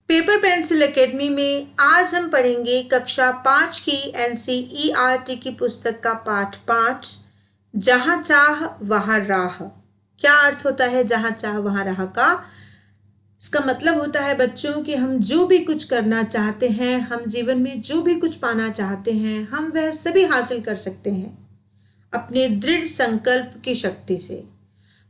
Paper pencil academy में आज हम पढ़ेंगे कक्षा 5 की एनसीईआरटी की पुस्तक का पाठ 5 जहां चाह वहां राह। क्या अर्थ होता है जहां चाह वहां राह का? इसका मतलब होता है बच्चों कि हम जो भी कुछ करना चाहते हैं, हम जीवन में जो भी कुछ पाना चाहते हैं, हम वह सभी हासिल कर सकते हैं अपने दृढ़ संकल्प की शक्ति से।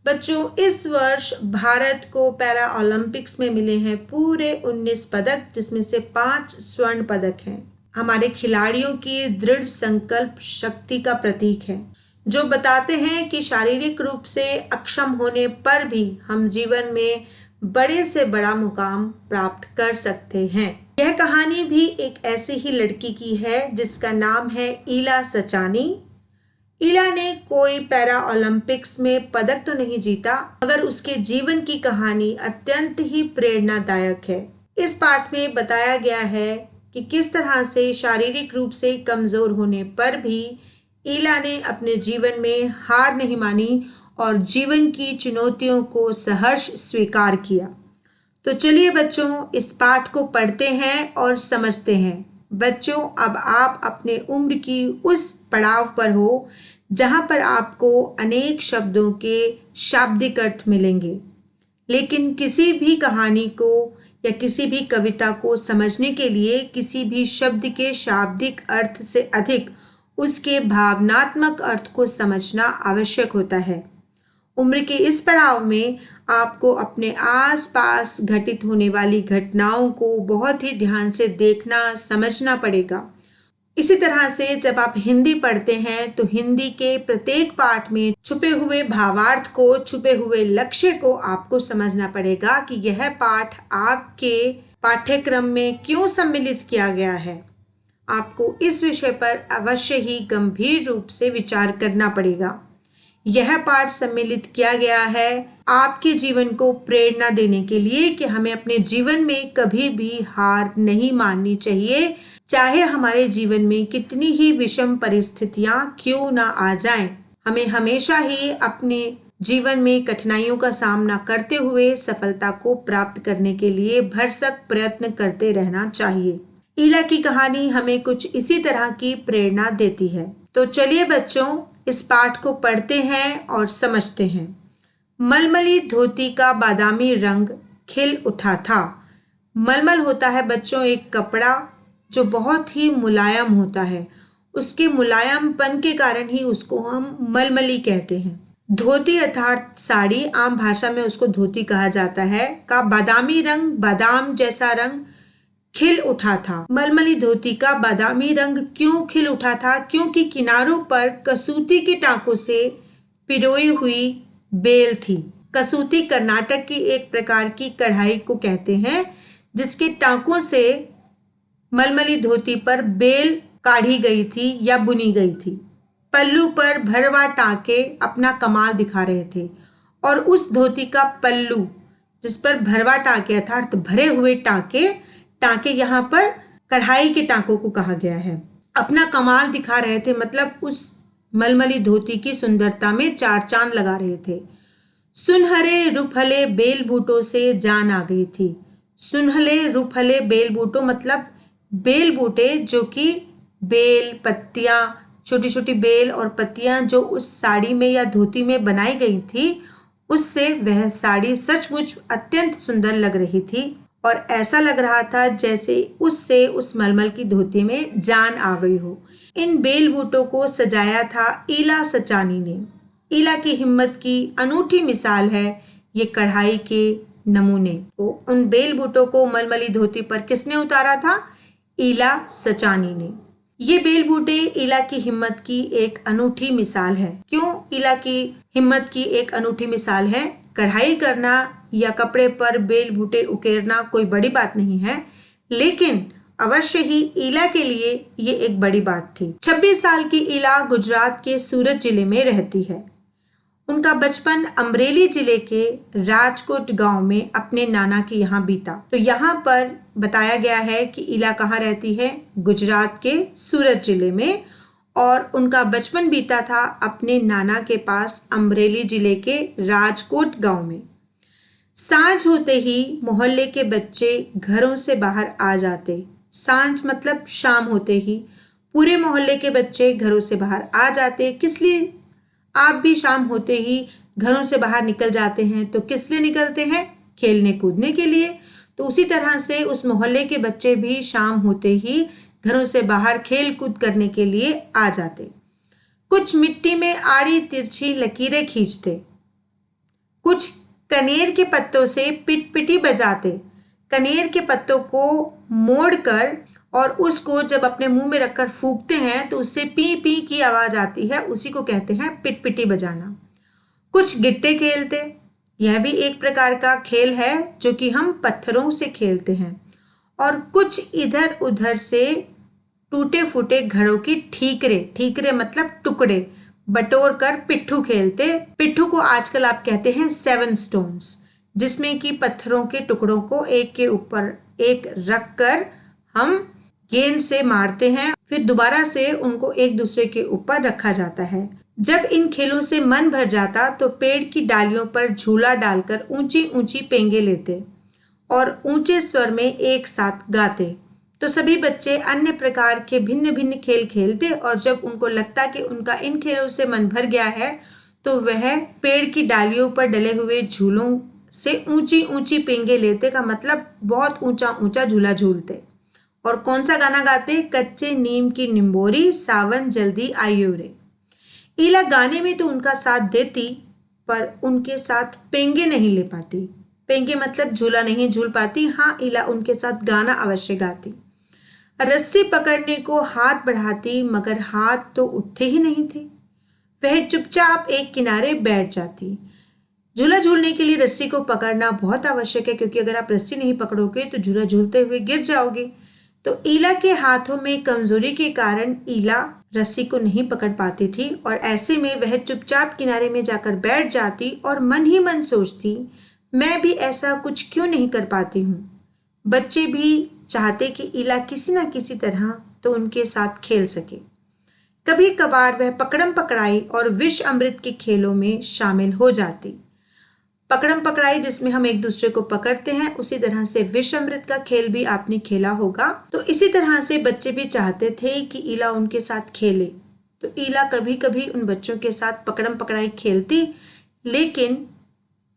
बच्चों, इस वर्ष भारत को पैरा ओलंपिक्स में मिले हैं पूरे 19 पदक, जिसमें से 5 स्वर्ण पदक हैं। हमारे खिलाड़ियों की दृढ़ संकल्प शक्ति का प्रतीक है, जो बताते हैं कि शारीरिक रूप से अक्षम होने पर भी हम जीवन में बड़े से बड़ा मुकाम प्राप्त कर सकते हैं। यह कहानी भी एक ऐसी ही लड़की की है जिसका नाम है ईला सचानी। ईला ने कोई पैरा ओलंपिक्स में पदक तो नहीं जीता, मगर उसके जीवन की कहानी अत्यंत ही प्रेरणादायक है। इस पाठ में बताया गया है कि किस तरह से शारीरिक रूप से कमजोर होने पर भी ईला ने अपने जीवन में हार नहीं मानी और जीवन की चुनौतियों को सहर्ष स्वीकार किया। तो चलिए बच्चों, इस पाठ को पढ़ते हैं और समझते हैं। बच्चों, अब आप अपने उम्र की उस पड़ाव पर हो जहां पर आपको अनेक शब्दों के शाब्दिक अर्थ मिलेंगे, लेकिन किसी भी कहानी को या किसी भी कविता को समझने के लिए किसी भी शब्द के शाब्दिक अर्थ से अधिक उसके भावनात्मक अर्थ को समझना आवश्यक होता है। उम्र के इस पड़ाव में आपको अपने आसपास घटित होने वाली घटनाओं को बहुत ही ध्यान से देखना, समझना पड़ेगा। इसी तरह से जब आप हिंदी पढ़ते हैं तो हिंदी के प्रत्येक पाठ में छुपे हुए भावार्थ को, छुपे हुए लक्ष्य को आपको समझना पड़ेगा कि यह पाठ आपके पाठ्यक्रम में क्यों सम्मिलित किया गया है। आपको इस विषय पर अवश्य ही गंभीर रूप से विचार करना पड़ेगा। यह पाठ सम्मिलित किया गया है आपके जीवन को प्रेरणा देने के लिए कि हमें अपने जीवन में कभी भी हार नहीं माननी चाहिए, चाहे हमारे जीवन में कितनी ही विषम परिस्थितियां क्यों ना आ जाएं। हमें हमेशा ही अपने जीवन में कठिनाइयों का सामना करते हुए सफलता को प्राप्त करने के लिए भरसक प्रयत्न करते रहना चाहिए। ईला की कहानी हमें कुछ इसी तरह की प्रेरणा देती है। तो चलिए बच्चों, इस पाठ को पढ़ते हैं और समझते हैं। मलमली धोती का बादामी रंग खिल उठा था। मलमल होता है बच्चों एक कपड़ा जो बहुत ही मुलायम होता है। उसके मुलायमपन के कारण ही उसको हम मलमली कहते हैं। धोती अर्थात साड़ी, आम भाषा में उसको धोती कहा जाता है, का बादामी रंग, बादाम जैसा रंग खिल उठा था। मलमली धोती का बादामी रंग क्यों खिल उठा था? क्योंकि किनारों पर कसूती के टांकों से पिरोई हुई बेल थी। कसूती कर्नाटक की एक प्रकार की कढ़ाई को कहते हैं, जिसके टांकों से मलमली धोती पर बेल काढ़ी गई थी या बुनी गई थी। पल्लू पर भरवा टांके अपना कमाल दिखा रहे थे और उस धोती का पल्लू जिस पर भरवा टांके अर्थात भरे हुए टांके यहाँ पर कढ़ाई के टांकों को कहा गया है, अपना कमाल दिखा रहे थे। मतलब उस मलमली धोती की सुंदरता में चार चांद लगा रहे थे। सुनहरे रुफले बेल बूटों से जान आ गई थी। सुनहले रुफले बेल बूटों मतलब बेल बूटे, जो कि बेल पत्तियां, छोटी छोटी बेल और पत्तियां जो उस साड़ी में या धोती में बनाई गई थी, उससे वह साड़ी सचमुच अत्यंत सुंदर लग रही थी और ऐसा लग रहा था जैसे उससे उस मलमल की धोती में जान आ गई हो। इन बेल बूटों को सजाया था ईला सचानी ने। ईला की हिम्मत की अनूठी मिसाल है ये कढ़ाई के नमूने। तो उन बेल बूटों को मलमली धोती पर किसने उतारा था? ईला सचानी ने। ये बेल बूटे ईला की हिम्मत की एक अनूठी मिसाल है। क्यों ईला की हिम्मत की एक अनूठी मिसाल है? कढ़ाई करना या कपड़े पर बेल बूटे उकेरना कोई बड़ी बात नहीं है, लेकिन अवश्य ही ईला के लिए ये एक बड़ी बात थी। 26 साल की ईला गुजरात के सूरत जिले में रहती है। उनका बचपन अमरेली जिले के राजकोट गांव में अपने नाना के यहाँ बीता। तो यहाँ पर बताया गया है कि ईला कहाँ रहती है? गुजरात के सूरत जिले में, और उनका बचपन बीता था अपने नाना के पास अमरेली जिले के राजकोट गांव में। सांझ होते ही मोहल्ले के बच्चे घरों से बाहर आ जाते। सांझ मतलब शाम होते ही पूरे मोहल्ले के बच्चे घरों से बाहर आ जाते। किस लिए? आप भी शाम होते ही घरों से बाहर निकल जाते हैं, तो किस लिए निकलते हैं? खेलने कूदने के लिए। तो उसी तरह से उस मोहल्ले के बच्चे भी शाम होते ही घरों से बाहर खेल कूद करने के लिए आ जाते। कुछ मिट्टी में आड़ी तिरछी लकीरें खींचते, कुछ कनेर के पत्तों से पिटपिटी बजाते। कनेर के पत्तों को मोड़कर और उसको जब अपने मुंह में रखकर फूंकते हैं तो उससे पी पी की आवाज आती है, उसी को कहते हैं पिटपिटी बजाना। कुछ गिट्टे खेलते, यह भी एक प्रकार का खेल है जो कि हम पत्थरों से खेलते हैं। और कुछ इधर उधर से टूटे फूटे घरों की ठीकरे, ठीकरे मतलब टुकड़े, बटोर कर पिट्ठू खेलते। पिट्ठू को आजकल आप कहते हैं 7 स्टोन्स, जिसमें कि पत्थरों के टुकड़ों को एक के ऊपर एक रख कर हम गेंद से मारते हैं, फिर दोबारा से उनको एक दूसरे के ऊपर रखा जाता है। जब इन खेलों से मन भर जाता तो पेड़ की डालियों पर झूला डालकर ऊंची ऊंची पेंगे लेते और ऊंचे स्वर में एक साथ गाते। तो सभी बच्चे अन्य प्रकार के भिन्न भिन्न खेल खेलते और जब उनको लगता कि उनका इन खेलों से मन भर गया है तो वह पेड़ की डालियों पर डले हुए झूलों से ऊंची ऊंची पेंगे लेते, का मतलब बहुत ऊंचा ऊंचा झूला झूलते। और कौन सा गाना गाते? कच्चे नीम की निम्बोरी सावन जल्दी आइयो रे। ईला गाने में तो उनका साथ देती पर उनके साथ पेंगे नहीं ले पाती। पेंगे मतलब झूला नहीं झूल पाती। हाँ, ईला उनके साथ गाना अवश्य गाती। रस्सी पकड़ने को हाथ बढ़ाती मगर हाथ तो उठते ही नहीं थे। वह चुपचाप एक किनारे बैठ जाती। झूला झूलने के लिए रस्सी को पकड़ना बहुत आवश्यक है, क्योंकि अगर आप रस्सी नहीं पकड़ोगे तो झूला झूलते हुए गिर जाओगे। तो ईला के हाथों में कमजोरी के कारण ईला रस्सी को नहीं पकड़ पाती थी और ऐसे में वह चुपचाप किनारे में जाकर बैठ जाती और मन ही मन सोचती, मैं भी ऐसा कुछ क्यों नहीं कर पाती हूँ। बच्चे भी चाहते कि ईला किसी न किसी तरह तो उनके साथ खेल सके। कभी कभार वह पकड़म पकड़ाई और विष अमृत के खेलों में शामिल हो जाती। पकड़म पकड़ाई जिसमें हम एक दूसरे को पकड़ते हैं, उसी तरह से विष अमृत का खेल भी आपने खेला होगा। तो इसी तरह से बच्चे भी चाहते थे कि ईला उनके साथ खेले। तो ईला कभी कभी उन बच्चों के साथ पकड़म पकड़ाई खेलती, लेकिन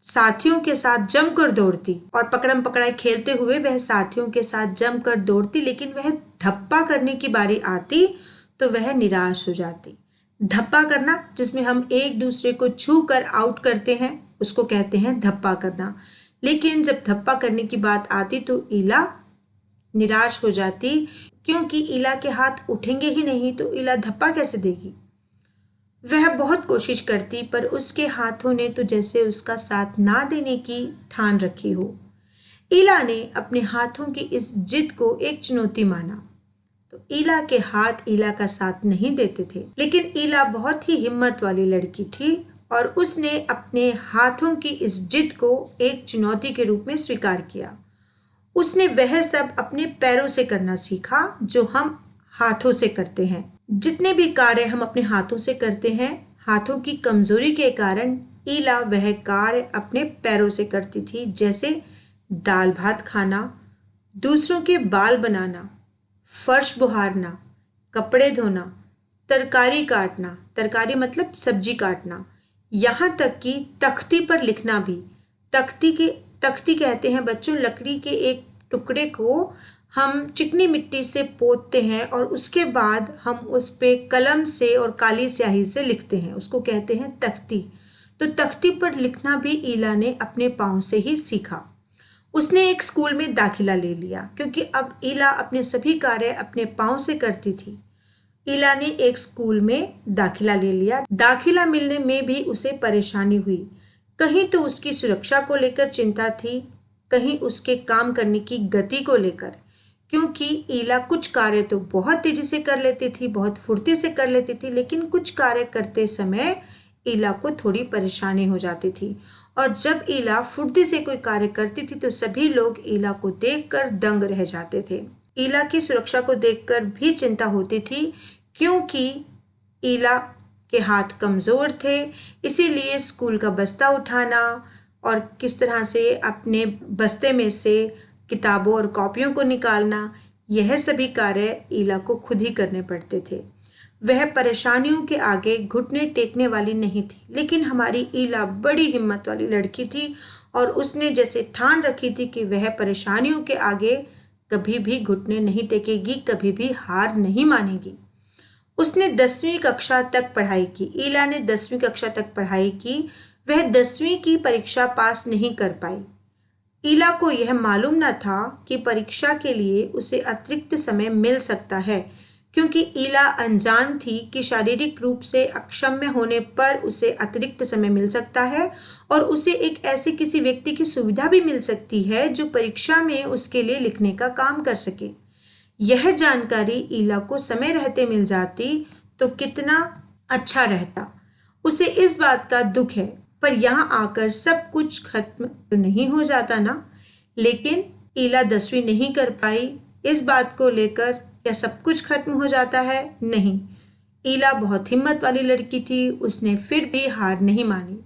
साथियों के साथ जमकर दौड़ती। और पकड़म पकड़ाई खेलते हुए वह साथियों के साथ जमकर दौड़ती, लेकिन वह धप्पा करने की बारी आती तो वह निराश हो जाती। धप्पा करना जिसमें हम एक दूसरे को छू कर आउट करते हैं, उसको कहते हैं धप्पा करना। लेकिन जब धप्पा करने की बात आती तो ईला निराश हो जाती, क्योंकि ईला के हाथ उठेंगे ही नहीं तो ईला धप्पा कैसे देगी। वह बहुत कोशिश करती पर उसके हाथों ने तो जैसे उसका साथ ना देने की ठान रखी हो। ईला ने अपने हाथों की इस जिद को एक चुनौती माना। तो ईला के हाथ ईला का साथ नहीं देते थे, लेकिन ईला बहुत ही हिम्मत वाली लड़की थी और उसने अपने हाथों की इस जिद को एक चुनौती के रूप में स्वीकार किया। उसने वह सब अपने पैरों से करना सीखा जो हम हाथों से करते हैं। जितने भी कार्य हम अपने हाथों से करते हैं, हाथों की कमजोरी के कारण ईला वह कार्य अपने पैरों से करती थी, जैसे दाल भात खाना, दूसरों के बाल बनाना, फर्श बुहारना, कपड़े धोना, तरकारी काटना, तरकारी मतलब सब्जी काटना, यहाँ तक कि तख्ती पर लिखना भी। तख्ती कहते हैं बच्चों लकड़ी के एक टुकड़े को हम चिकनी मिट्टी से पोतते हैं और उसके बाद हम उस पे कलम से और काली स्याही से लिखते हैं, उसको कहते हैं तख्ती। तो तख्ती पर लिखना भी ईला ने अपने पाँव से ही सीखा। उसने एक स्कूल में दाखिला ले लिया, क्योंकि अब ईला अपने सभी कार्य अपने पाँव से करती थी। ईला ने एक स्कूल में दाखिला ले लिया। दाखिला मिलने में भी उसे परेशानी हुई। कहीं तो उसकी सुरक्षा को लेकर चिंता थी, कहीं उसके काम करने की गति को लेकर, क्योंकि ईला कुछ कार्य तो बहुत तेजी से कर लेती थी, बहुत फुर्ती से कर लेती थी, लेकिन कुछ कार्य करते समय ईला को थोड़ी परेशानी हो जाती थी। और जब ईला फुर्ती से कोई कार्य करती थी तो सभी लोग ईला को देखकर दंग रह जाते थे। ईला की सुरक्षा को देखकर भी चिंता होती थी, क्योंकि ईला के हाथ कमजोर थे, इसीलिए स्कूल का बस्ता उठाना, और किस तरह से अपने बस्ते में से किताबों और कॉपियों को निकालना, यह सभी कार्य ईला को खुद ही करने पड़ते थे। वह परेशानियों के आगे घुटने टेकने वाली नहीं थी, लेकिन हमारी ईला बड़ी हिम्मत वाली लड़की थी और उसने जैसे ठान रखी थी कि वह परेशानियों के आगे कभी भी घुटने नहीं टेकेगी, कभी भी हार नहीं मानेगी। उसने 10वीं कक्षा तक पढ़ाई की। ईला ने 10वीं कक्षा तक पढ़ाई की। वह 10वीं की परीक्षा पास नहीं कर पाई। ईला को यह मालूम न था कि परीक्षा के लिए उसे अतिरिक्त समय मिल सकता है, क्योंकि ईला अनजान थी कि शारीरिक रूप से अक्षम होने पर उसे अतिरिक्त समय मिल सकता है और उसे एक ऐसे किसी व्यक्ति की सुविधा भी मिल सकती है जो परीक्षा में उसके लिए लिखने का काम कर सके। यह जानकारी ईला को समय रहते मिल जाती तो कितना अच्छा रहता। उसे इस बात का दुख है, पर यहाँ आकर सब कुछ खत्म तो नहीं हो जाता ना। लेकिन ईला 10वीं नहीं कर पाई, इस बात को लेकर क्या सब कुछ खत्म हो जाता है? नहीं। ईला बहुत हिम्मत वाली लड़की थी। उसने फिर भी हार नहीं मानी।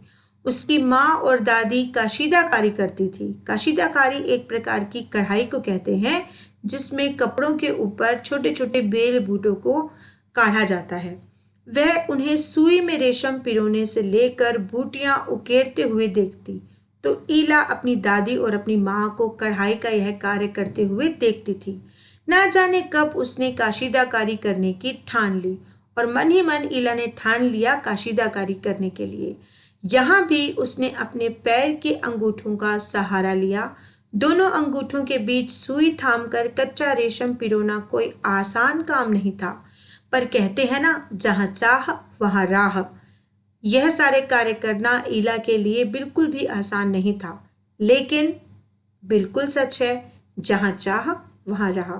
उसकी माँ और दादी काशीदाकारी करती थी। काशीदाकारी एक प्रकार की कढ़ाई को कहते हैं, जिसमें कपड़ों के ऊपर छोटे छोटे बेल बूटों को काढ़ा जाता है। वह उन्हें सुई में रेशम पिरोने से लेकर बूटियां उकेरते हुए देखती, तो ईला अपनी दादी और अपनी माँ को कढ़ाई का यह कार्य करते हुए देखती थी। ना जाने कब उसने काशीदाकारी करने की ठान ली और मन ही मन ईला ने ठान लिया काशीदाकारी करने के लिए। यहाँ भी उसने अपने पैर के अंगूठों का सहारा लिया। दोनों अंगूठों के बीच सुई थामकर कच्चा रेशम पिरोना कोई आसान काम नहीं था, पर कहते हैं ना, जहाँ चाह वहाँ राह। यह सारे कार्य करना ईला के लिए बिल्कुल भी आसान नहीं था, लेकिन बिल्कुल सच है, जहाँ चाह वहाँ राह।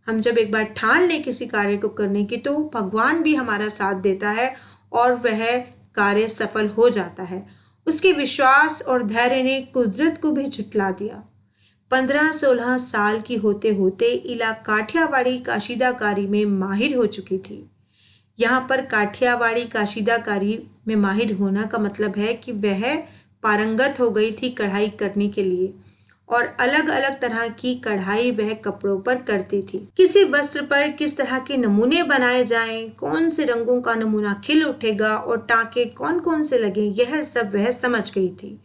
हम जब एक बार ठान लें किसी कार्य को करने की, तो भगवान भी हमारा साथ देता है और वह कार्य सफल हो जाता है। उसके विश्वास और धैर्य ने कुदरत को भी झुठला दिया। 15-16 साल की होते होते ईला काठियावाड़ी काशीदाकारी में माहिर हो चुकी थी। यहाँ पर काठियावाड़ी काशीदाकारी में माहिर होना का मतलब है कि वह पारंगत हो गई थी कढ़ाई करने के लिए, और अलग अलग तरह की कढ़ाई वह कपड़ों पर करती थी। किसी वस्त्र पर किस तरह के नमूने बनाए जाएं, कौन से रंगों का नमूना खिल उठेगा और टाँके कौन कौन से लगे, यह सब वह समझ गई थी।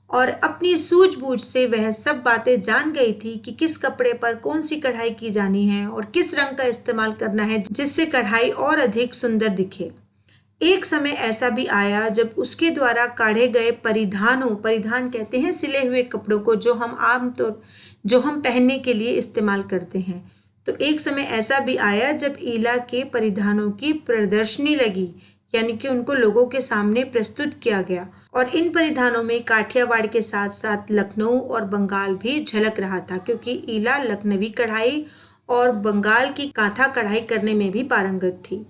और अपनी सूझबूझ से वह सब बातें जान गई थी कि किस कपड़े पर कौन सी कढ़ाई की जानी है और किस रंग का इस्तेमाल करना है जिससे कढ़ाई और अधिक सुंदर दिखे। एक समय ऐसा भी आया जब उसके द्वारा काढ़े गए परिधान कहते हैं सिले हुए कपड़ों को, जो हम पहनने के लिए इस्तेमाल करते हैं। तो एक समय ऐसा भी आया जब ईला के परिधानों की प्रदर्शनी लगी, यानी कि उनको लोगों के सामने प्रस्तुत किया गया, और इन परिधानों में काठियावाड़ के साथ साथ लखनऊ और बंगाल भी झलक रहा था, क्योंकि ईला लखनवी कढ़ाई और बंगाल की कांथा कढ़ाई करने में भी पारंगत थी।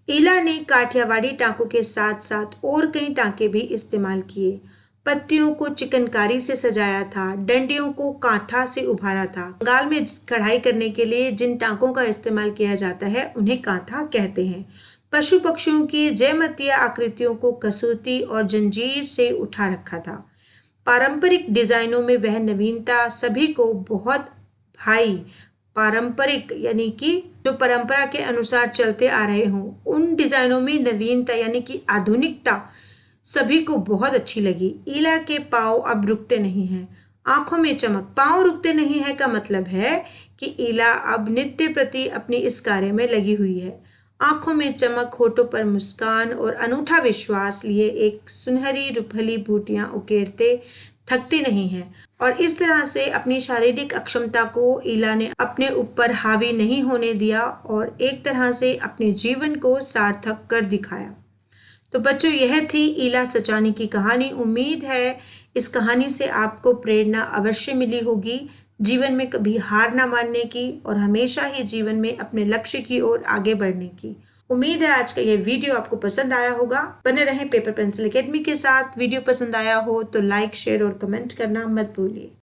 ईला ने काठियावाड़ी टाँकों के साथ साथ और कई टाँके भी इस्तेमाल किए। पत्तियों को चिकनकारी से सजाया था, डंडियों को कांथा से उभारा था। बंगाल में कढ़ाई करने के लिए जिन टाँकों का इस्तेमाल किया जाता है उन्हें कांथा कहते हैं। पशु पक्षियों की जयमतिया आकृतियों को कसूती और जंजीर से उठा रखा था। पारंपरिक डिजाइनों में वह नवीनता सभी को बहुत भाई। पारंपरिक यानी कि जो परंपरा के अनुसार चलते आ रहे हों, उन डिजाइनों में नवीनता यानी कि आधुनिकता सभी को बहुत अच्छी लगी। ईला के पाँव अब रुकते नहीं हैं, आंखों में चमक। पाँव रुकते नहीं है का मतलब है कि ईला अब नित्य प्रति अपने इस कार्य में लगी हुई है। आंखों में चमक, होठों पर मुस्कान और अनूठा विश्वास लिए एक सुनहरी रुपहली बूटियां उकेरते थकती नहीं है। और इस तरह से अपनी शारीरिक अक्षमता को ईला ने अपने ऊपर हावी नहीं होने दिया और एक तरह से अपने जीवन को सार्थक कर दिखाया। तो बच्चों, यह थी ईला सचानी की कहानी। उम्मीद है इस कहानी से आपको प्रेरणा अवश्य मिली होगी जीवन में कभी हार ना मानने की और हमेशा ही जीवन में अपने लक्ष्य की ओर आगे बढ़ने की। उम्मीद है आज का यह वीडियो आपको पसंद आया होगा। बने रहें पेपर पेंसिल एकेडमी के साथ। वीडियो पसंद आया हो तो लाइक, शेयर और कमेंट करना मत भूलिए।